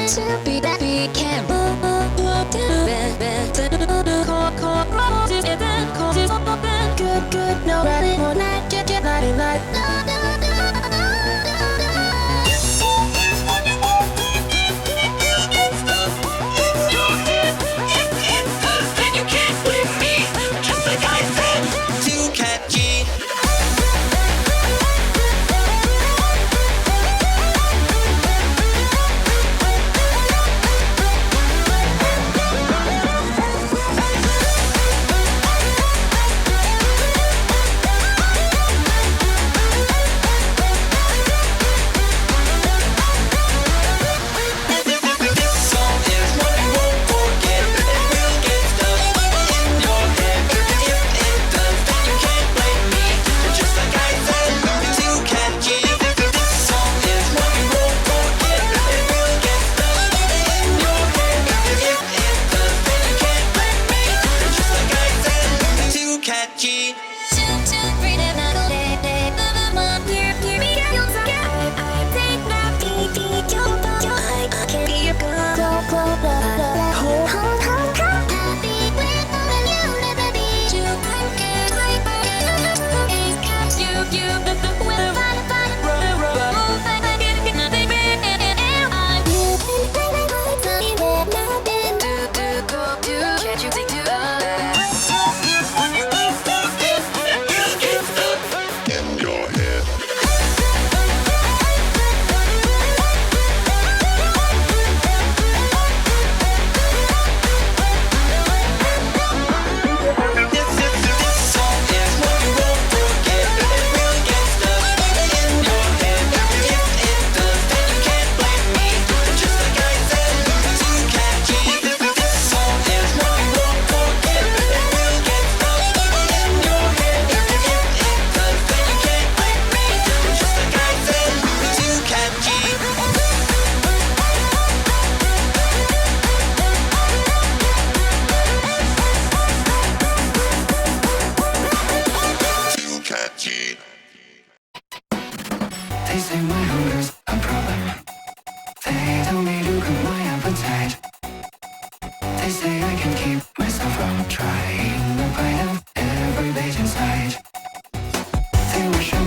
To be that we can good, no running all night, get light, You can't blame me, just like I said. Too catchy. Catchy. They say my hunger's a problem. They tell me to cut my appetite. They say I can keep myself from trying a bite of every bait in sight. They wish